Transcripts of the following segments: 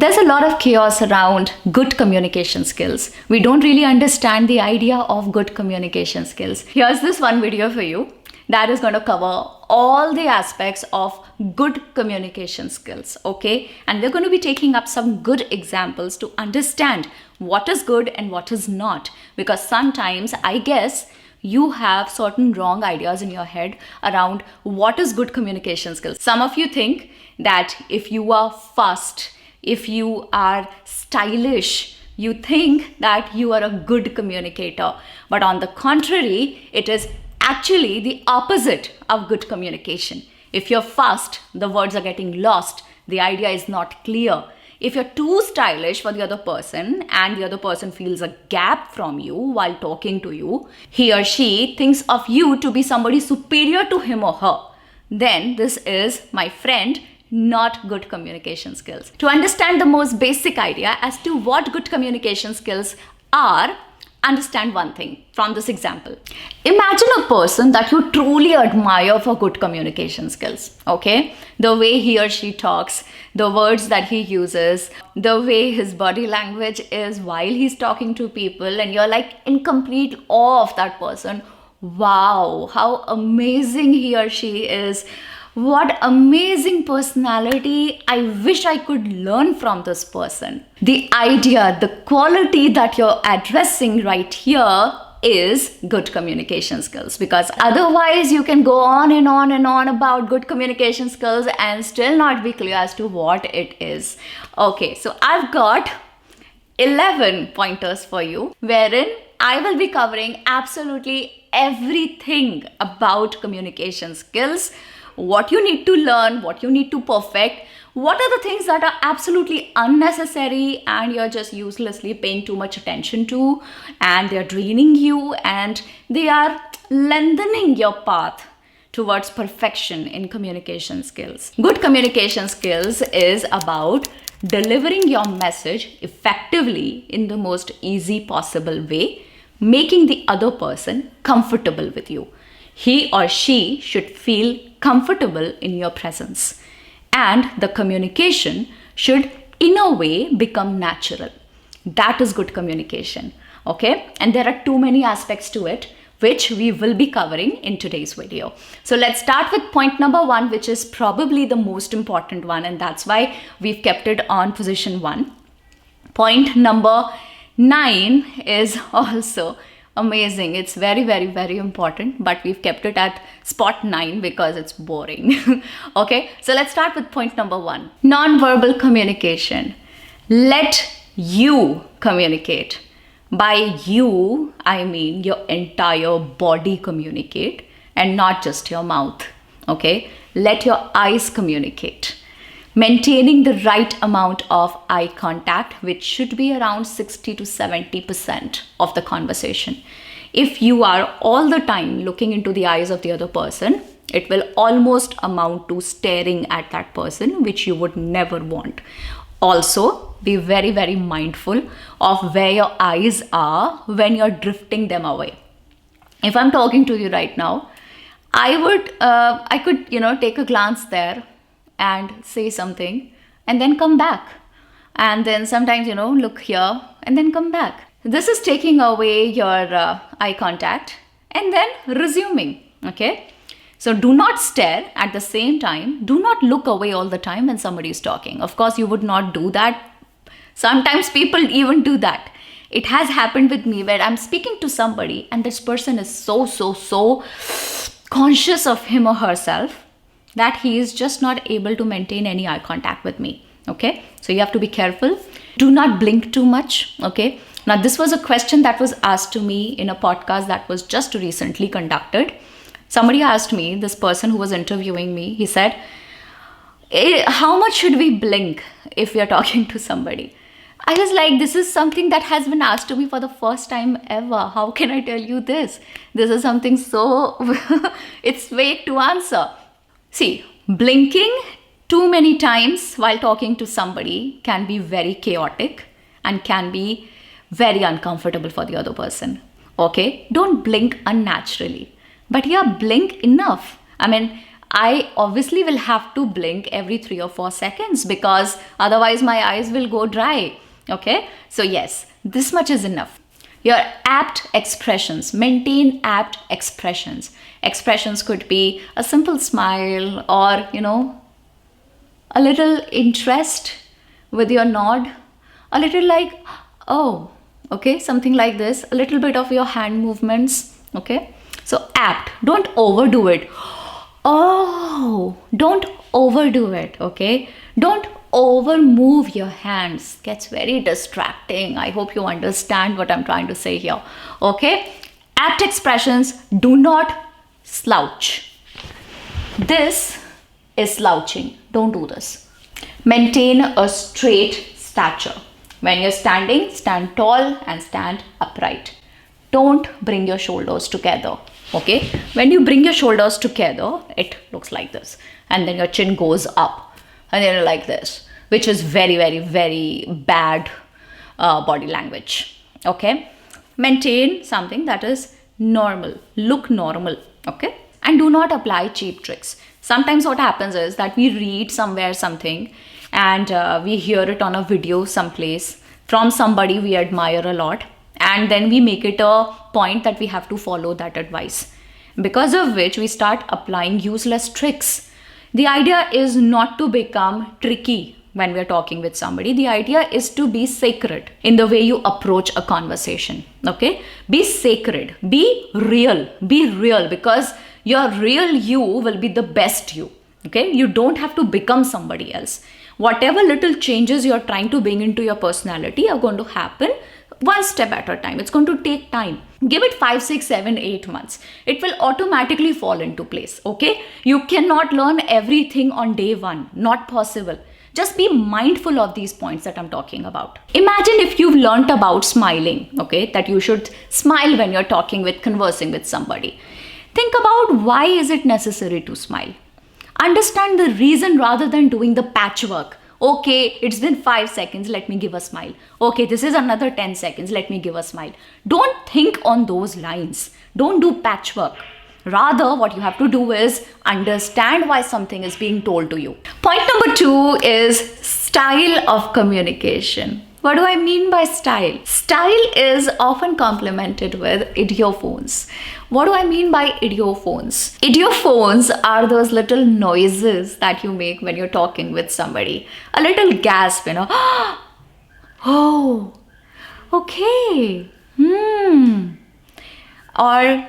There's a lot of chaos around good communication skills. We don't really understand the idea of good communication skills. Here's this one video for you that is going to cover all the aspects of good communication skills, okay? And we're going to be taking up some good examples to understand what is good and what is not. Because sometimes, I guess, you have certain wrong ideas in your head around what is good communication skills. Some of you think that if you are fast, if you are stylish, you think that you are a good communicator. But on the contrary, it is actually the opposite of good communication. If you're fast, the words are getting lost. The idea is not clear. If you're too stylish for the other person and the other person feels a gap from you while talking to you, he or she thinks of you to be somebody superior to him or her, then this is, my friend, not good communication skills. To understand the most basic idea as to what good communication skills are, understand one thing from this example. Imagine a person that you truly admire for good communication skills, okay? The way he or she talks, the words that he uses, the way his body language is while he's talking to people, and you're like in complete awe of that person. Wow, how amazing he or she is. What amazing personality. I wish I could learn from this person. The idea, the quality that you're addressing right here is good communication skills, because otherwise you can go on and on and on about good communication skills and still not be clear as to what it is. Okay, so I've got 11 pointers for you wherein I will be covering absolutely everything about communication skills. What you need to learn, what you need to perfect, what are the things that are absolutely unnecessary and you're just uselessly paying too much attention to, and they're draining you and they are lengthening your path towards perfection in communication skills. Good communication skills is about delivering your message effectively in the most easy possible way, making the other person comfortable with you. He or she should feel comfortable in your presence, and the communication should in a way become natural. That is good communication, okay? And there are too many aspects to it which we will be covering in today's video. So let's start with point number 1, which is probably the most important one, and that's why we've kept it on position 1. Point number 9 is also amazing. It's very, very, very important, but we've kept it at spot 9 because it's boring. Okay, so let's start with point number 1. Non-verbal communication. Let you communicate. By you, I mean your entire body communicate and not just your mouth. Okay, let your eyes communicate. Maintaining the right amount of eye contact, which should be around 60 to 70% of the conversation. If you are all the time looking into the eyes of the other person, it will almost amount to staring at that person, which you would never want. Also, be very, very mindful of where your eyes are when you're drifting them away. If I'm talking to you right now, I could, take a glance there and say something and then come back. And then sometimes, look here and then come back. This is taking away your eye contact and then resuming, okay? So do not stare at the same time. Do not look away all the time when somebody is talking. Of course, you would not do that. Sometimes people even do that. It has happened with me where I'm speaking to somebody and this person is so conscious of him or herself that he is just not able to maintain any eye contact with me. Okay, so you have to be careful. Do not blink too much. Okay, now this was a question that was asked to me in a podcast that was just recently conducted. Somebody asked me, this person who was interviewing me, he said, how much should we blink if we are talking to somebody? I was like, this is something that has been asked to me for the first time ever. How can I tell you this? This is something so, it's vague to answer. See, blinking too many times while talking to somebody can be very chaotic and can be very uncomfortable for the other person. Okay, don't blink unnaturally, but yeah, blink enough. I mean, I obviously will have to blink every 3 or 4 seconds because otherwise my eyes will go dry. Okay, so yes, this much is enough. Your apt expressions, maintain apt expressions. Expressions could be a simple smile or, a little interest with your nod, a little like, oh, okay, something like this, a little bit of your hand movements. Okay, so apt, don't overdo it. Oh, don't overdo it. Okay, don't over move your hands, gets very distracting. I hope you understand what I'm trying to say here. Okay, apt expressions, do not slouch. This is slouching. Don't do this. Maintain a straight stature. When you're standing, stand tall and stand upright. Don't bring your shoulders together. Okay, when you bring your shoulders together, it looks like this, and then your chin goes up and then like this, which is very, very, very bad body language. Okay, maintain something that is normal, look normal. Okay, and do not apply cheap tricks. Sometimes what happens is that we read somewhere something and we hear it on a video someplace from somebody we admire a lot, and then we make it a point that we have to follow that advice, because of which we start applying useless tricks. The idea is not to become tricky when we're talking with somebody. The idea is to be sacred in the way you approach a conversation. Okay, be sacred, be real, because your real you will be the best you. Okay, you don't have to become somebody else. Whatever little changes you're trying to bring into your personality are going to happen one step at a time. It's going to take time. Give it 5, 6, 7, 8 months. It will automatically fall into place. Okay, you cannot learn everything on day one. Not possible. Just be mindful of these points that I'm talking about. Imagine if you've learnt about smiling, okay, that you should smile when you're conversing with somebody. Think about why is it necessary to smile. Understand the reason rather than doing the patchwork. Okay, it's been 5 seconds, let me give a smile. Okay, this is another 10 seconds, let me give a smile. Don't think on those lines. Don't do patchwork. Rather, what you have to do is understand why something is being told to you. Point number 2 is style of communication. What do I mean by style? Style is often complemented with idiophones. What do I mean by idiophones? Idiophones are those little noises that you make when you're talking with somebody. A little gasp, Oh, okay. Or,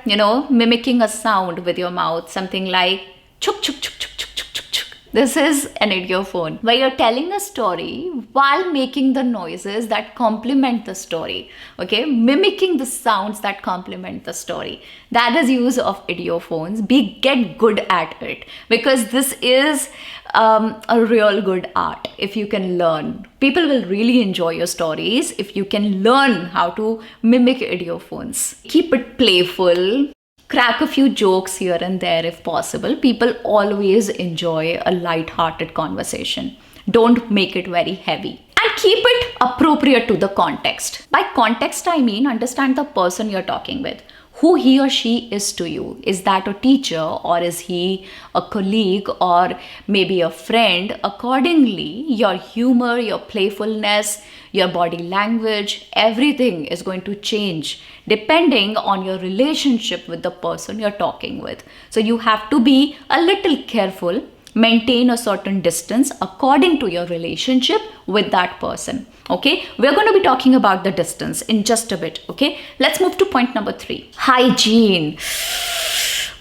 mimicking a sound with your mouth, something like chuk chuk chuk chuk chuk chuk chuk chuk. This is an idiophone, where you're telling a story while making the noises that complement the story. Okay, mimicking the sounds that complement the story. That is use of idiophones. Get good at it, because this is a real good art. If you can learn, people will really enjoy your stories if you can learn how to mimic idiophones. Keep it playful. Crack a few jokes here and there if possible. People always enjoy a light-hearted conversation. Don't make it very heavy. And keep it appropriate to the context. By context, I mean understand the person you're talking with. Who he or she is to you. Is that a teacher, or is he a colleague, or maybe a friend? Accordingly, your humor, your playfulness, your body language, everything is going to change depending on your relationship with the person you're talking with. So you have to be a little careful, maintain a certain distance according to your relationship with that person. Okay, we're going to be talking about the distance in just a bit. Okay, let's move to point number 3. Hygiene.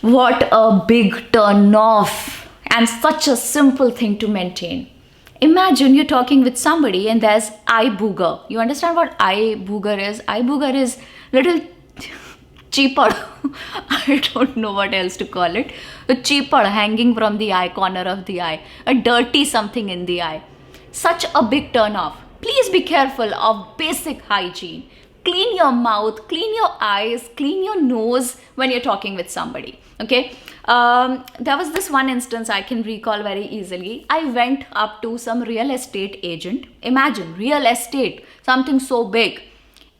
What a big turn off, and such a simple thing to maintain. Imagine you're talking with somebody and there's eye booger. You understand what eye booger is? Eye booger is little cheaper. I don't know what else to call it. A cheaper hanging from the eye, corner of the eye. A dirty something in the eye. Such a big turn off. Please be careful of basic hygiene. Clean your mouth, clean your eyes, clean your nose when you're talking with somebody. Okay. There was this one instance I can recall very easily. I went up to some real estate agent. Imagine real estate, something so big.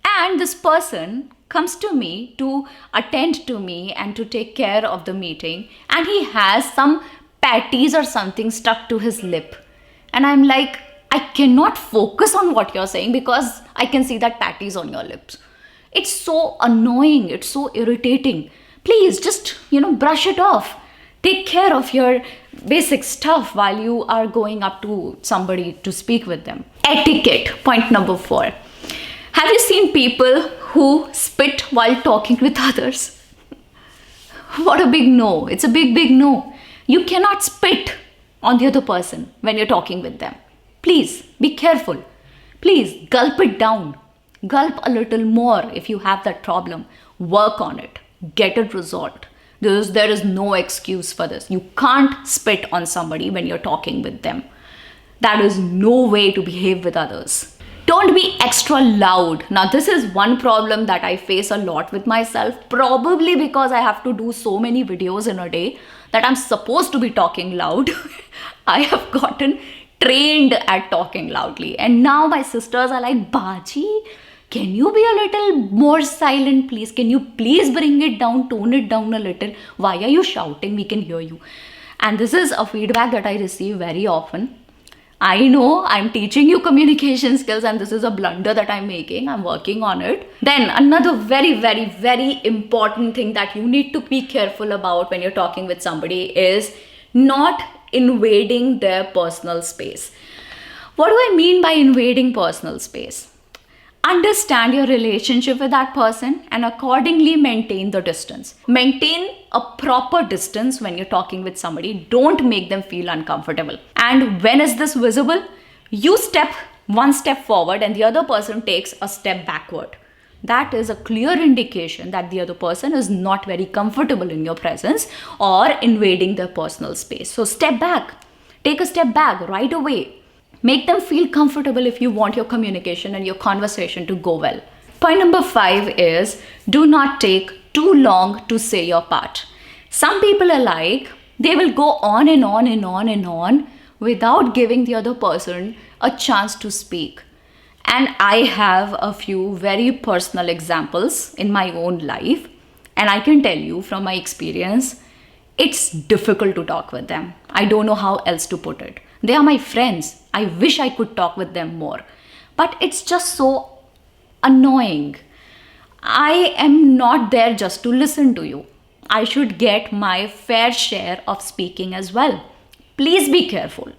And this person comes to me to attend to me and to take care of the meeting. And he has some patties or something stuck to his lip. And I'm like, I cannot focus on what you're saying because I can see that patties on your lips. It's so annoying. It's so irritating. Please just, brush it off. Take care of your basic stuff while you are going up to somebody to speak with them. Etiquette, point number 4. Have you seen people who spit while talking with others? What a big no. It's a big, big no. You cannot spit on the other person when you're talking with them. Please be careful. Please gulp it down. Gulp a little more if you have that problem. Work on it. Get it resolved. There is no excuse for this. You can't spit on somebody when you're talking with them. That is no way to behave with others. Don't be extra loud. Now, this is one problem that I face a lot with myself, probably because I have to do so many videos in a day that I'm supposed to be talking loud. I have gotten trained at talking loudly. And now my sisters are like, Baji, can you be a little more silent, please? Can you please bring it down, tone it down a little? Why are you shouting? We can hear you. And this is a feedback that I receive very often. I know I'm teaching you communication skills and this is a blunder that I'm making. I'm working on it. Then another very, very, very important thing that you need to be careful about when you're talking with somebody is not invading their personal space. What do I mean by invading personal space? Understand your relationship with that person and accordingly maintain the distance. Maintain a proper distance when you're talking with somebody. Don't make them feel uncomfortable. And when is this visible? You step one step forward and the other person takes a step backward. That is a clear indication that the other person is not very comfortable in your presence or invading their personal space. So step back. Take a step back right away. Make them feel comfortable if you want your communication and your conversation to go well. Point number 5 is do not take too long to say your part. Some people are like, they will go on and on and on and on without giving the other person a chance to speak. And I have a few very personal examples in my own life. And I can tell you from my experience, it's difficult to talk with them. I don't know how else to put it. They are my friends. I wish I could talk with them more. But it's just so annoying. I am not there just to listen to you. I should get my fair share of speaking as well. Please be careful.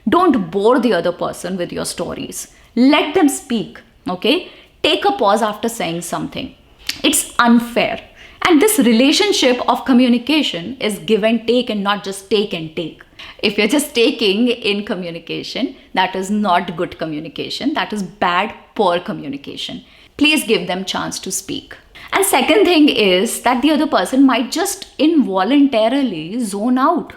Don't bore the other person with your stories. Let them speak, okay? Take a pause after saying something. It's unfair. And this relationship of communication is give and take and not just take and take. If you're just taking in communication, that is not good communication. That is bad, poor communication. Please give them chance to speak. And second thing is that the other person might just involuntarily zone out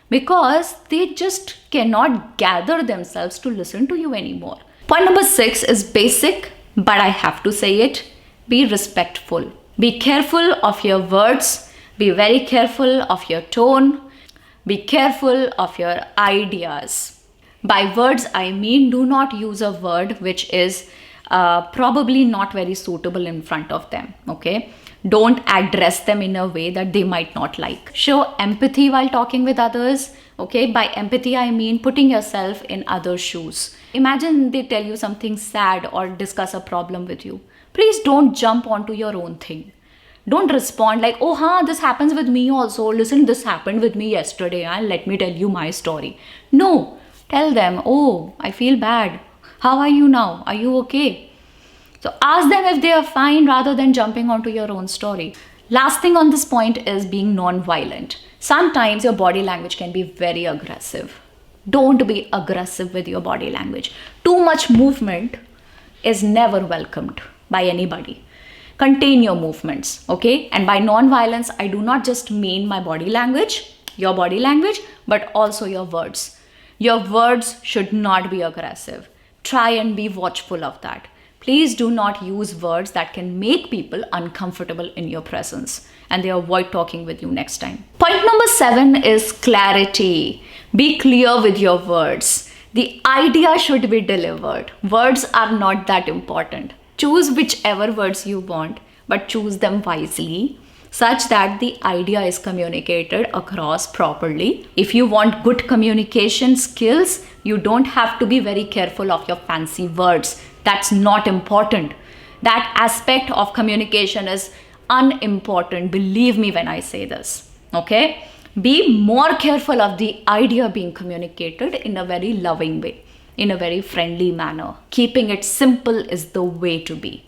because they just cannot gather themselves to listen to you anymore. Point number 6 is basic, but I have to say it. Be respectful. Be careful of your words. Be very careful of your tone. Be careful of your ideas. By words, I mean do not use a word which is probably not very suitable in front of them, okay? Don't address them in a way that they might not like. Show empathy while talking with others, okay? By empathy, I mean putting yourself in others' shoes. Imagine they tell you something sad or discuss a problem with you. Please don't jump onto your own thing. Don't respond like, oh, this happens with me also. Listen, this happened with me yesterday. And let me tell you my story. No, tell them, oh, I feel bad. How are you now? Are you okay? So ask them if they are fine rather than jumping onto your own story. Last thing on this point is being non-violent. Sometimes your body language can be very aggressive. Don't be aggressive with your body language. Too much movement is never welcomed by anybody. Contain your movements, okay? And by non-violence, I do not just mean my body language, your body language, but also your words. Your words should not be aggressive. Try and be watchful of that. Please do not use words that can make people uncomfortable in your presence and they avoid talking with you next time. Point number 7 is clarity. Be clear with your words. The idea should be delivered. Words are not that important. Choose whichever words you want, but choose them wisely such that the idea is communicated across properly. If you want good communication skills, you don't have to be very careful of your fancy words. That's not important. That aspect of communication is unimportant. Believe me when I say this. Okay? Be more careful of the idea being communicated in a very loving way, in a very friendly manner. Keeping it simple is the way to be.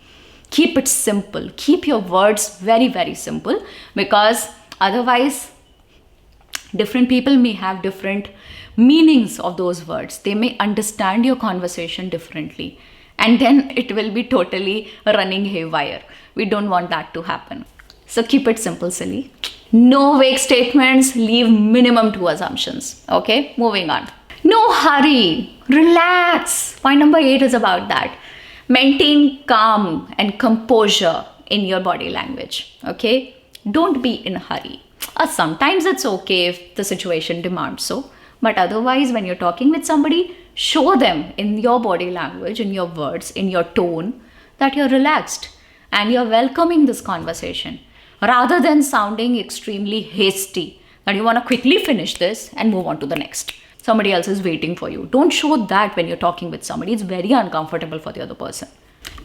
Keep it simple. Keep your words very, very simple, because otherwise different people may have different meanings of those words. They may understand your conversation differently, and then it will be totally running haywire. We don't want that to happen. So keep it simple, silly. No vague statements. Leave minimum 2 assumptions. Okay, moving on. No hurry. Relax. Point number 8 is about that. Maintain calm and composure in your body language. Okay, don't be in a hurry. Sometimes it's okay if the situation demands so, but otherwise when you're talking with somebody, show them in your body language, in your words, in your tone, that you're relaxed and you're welcoming this conversation, rather than sounding extremely hasty, that you want to quickly finish this and move on to the next. Somebody else is waiting for you. Don't show that when you're talking with somebody. It's very uncomfortable for the other person.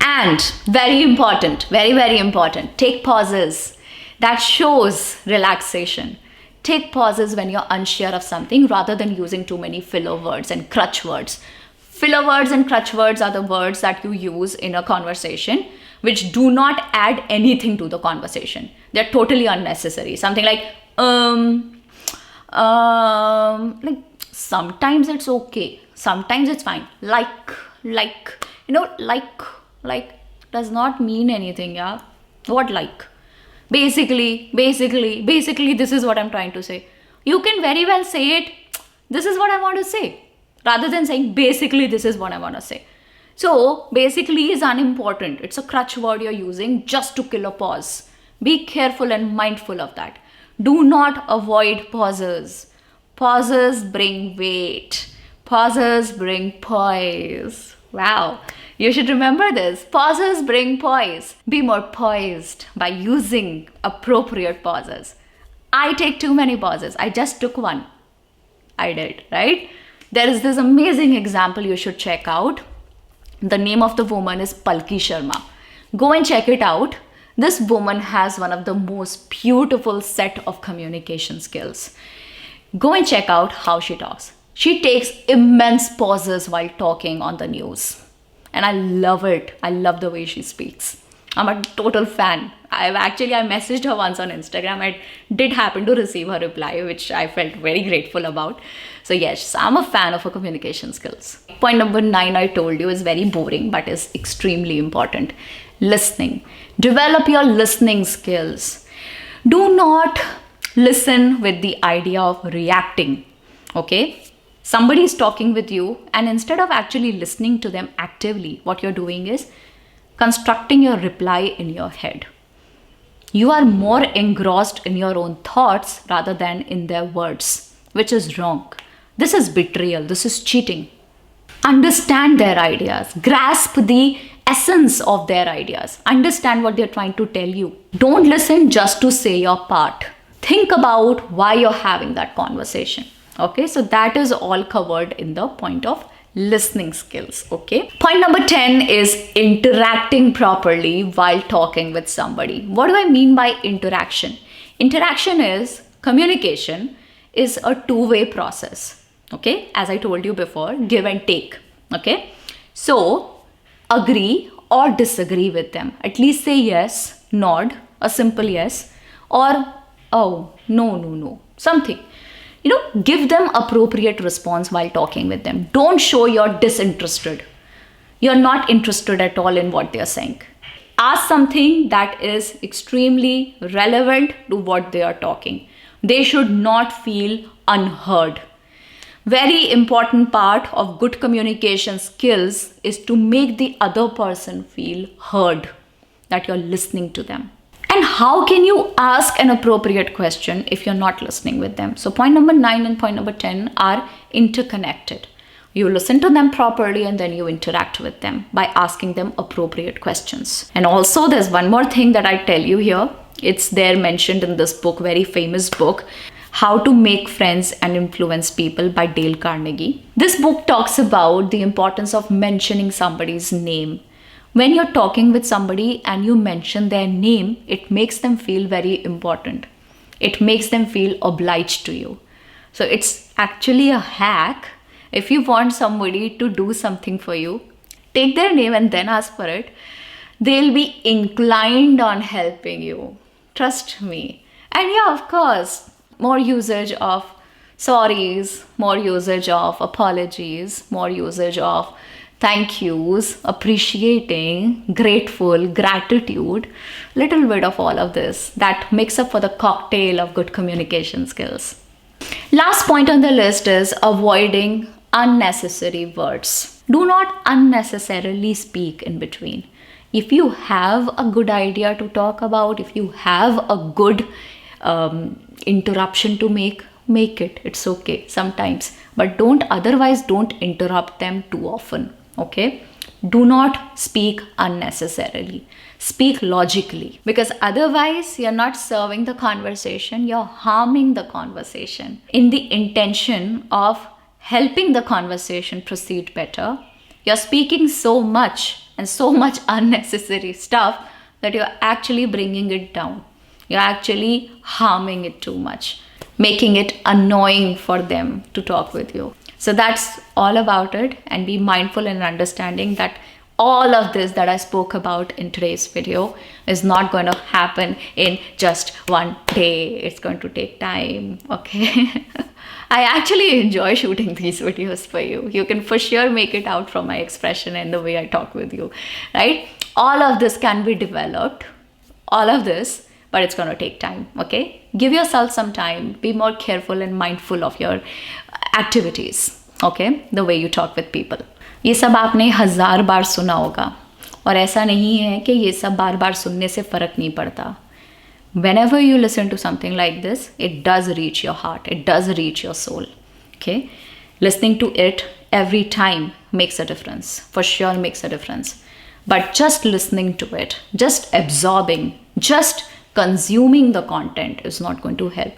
And very important, very, very important, take pauses. That shows relaxation. Take pauses when you're unsure of something, rather than using too many filler words and crutch words. Filler words and crutch words are the words that you use in a conversation which do not add anything to the conversation. They're totally unnecessary. Something like, sometimes it's okay, sometimes it's fine. Like, does not mean anything, yeah? What like? Basically, this is what I'm trying to say. You can very well say it, this is what I want to say, rather than saying basically this is what I want to say. So basically is unimportant. It's a crutch word you're using just to kill a pause. Be careful and mindful of that. Do not avoid pauses. Pauses bring weight. Pauses bring poise. Wow. You should remember this. Pauses bring poise. Be more poised by using appropriate pauses. I take too many pauses. I just took one. I did, right? There is this amazing example you should check out. The name of the woman is Palki Sharma. Go and check it out. This woman has one of the most beautiful set of communication skills. Go and check out how she talks. She takes immense pauses while talking on the news. And I love it. I love the way she speaks. I'm a total fan. I messaged her once on Instagram. I did happen to receive her reply, which I felt very grateful about. So yes, I'm a fan of her communication skills. Point number 9 I told you is very boring, but is extremely important. Listening. Develop your listening skills. Do not listen with the idea of reacting. Okay? Somebody is talking with you, and instead of actually listening to them actively, what you're doing is constructing your reply in your head. You are more engrossed in your own thoughts rather than in their words, which is wrong. This is betrayal. This is cheating. Understand their ideas. Grasp the essence of their ideas. Understand what they're trying to tell you. Don't listen just to say your part. Think about why you're having that conversation. Okay, so that is all covered in the point of listening skills. Okay, point number 10 is interacting properly while talking with somebody. What do I mean by interaction? Interaction is communication, is a two-way process. Okay, as I told you before, give and take. Okay, so agree or disagree with them. At least say yes, nod, a simple yes, or oh, no, something. Give them appropriate response while talking with them. Don't show you're disinterested. You're not interested at all in what they're saying. Ask something that is extremely relevant to what they are talking. They should not feel unheard. Very important part of good communication skills is to make the other person feel heard, that you're listening to them. And how can you ask an appropriate question if you're not listening with them? So point number 9 and point number 10 are interconnected. You listen to them properly and then you interact with them by asking them appropriate questions. And also there's one more thing that I tell you here. It's there mentioned in this book, very famous book, How to Make Friends and Influence People by Dale Carnegie. This book talks about the importance of mentioning somebody's name. When you're talking with somebody and you mention their name, it makes them feel very important. It makes them feel obliged to you. So it's actually a hack. If you want somebody to do something for you, take their name and then ask for it. They'll be inclined on helping you. Trust me. And yeah, of course, more usage of sorries, more usage of apologies, more usage of thank yous, appreciating, grateful, gratitude, little bit of all of this that makes up for the cocktail of good communication skills. Last point on the list is avoiding unnecessary words. Do not unnecessarily speak in between. If you have a good idea to talk about, if you have a good interruption to make it. It's okay sometimes, but don't interrupt them too often. Okay? Do not speak unnecessarily. Speak logically, because otherwise you're not serving the conversation, you're harming the conversation. In the intention of helping the conversation proceed better, you're speaking so much and so much unnecessary stuff that you're actually bringing it down. You're actually harming it too much, making it annoying for them to talk with you. So that's all about it, and be mindful and understanding that all of this that I spoke about in today's video is not going to happen in just one day. It's going to take time, okay? I actually enjoy shooting these videos for you. You can for sure make it out from my expression and the way I talk with you, right? All of this can be developed, all of this, but it's going to take time, okay? Give yourself some time. Be more careful and mindful of your activities, okay? The way you talk with people. ये सब आपने 1000 बार सुना होगा, और ऐसा नहीं है कि ये सब बार बार सुनने से फ़र्क नहीं पड़ता. Whenever you listen to something like this, it does reach your heart. It does reach your soul, okay? Listening to it every time makes a difference. For sure makes a difference. But just listening to it, just absorbing, just consuming the content is not going to help.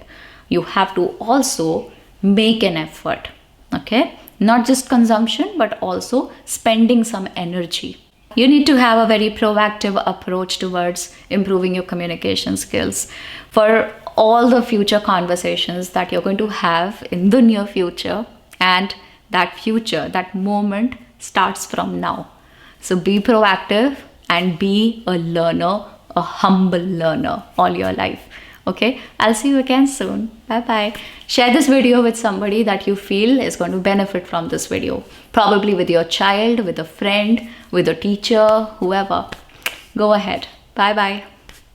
You have to also make an effort, okay? Not just consumption, but also spending some energy. You need to have a very proactive approach towards improving your communication skills for all the future conversations that you're going to have in the near future. And that future, that moment starts from now. So be proactive and be a learner, a humble learner all your life. Okay, I'll see you again soon. Bye-bye. Share this video with somebody that you feel is going to benefit from this video. Probably with your child, with a friend, with a teacher, whoever. Go ahead. Bye-bye.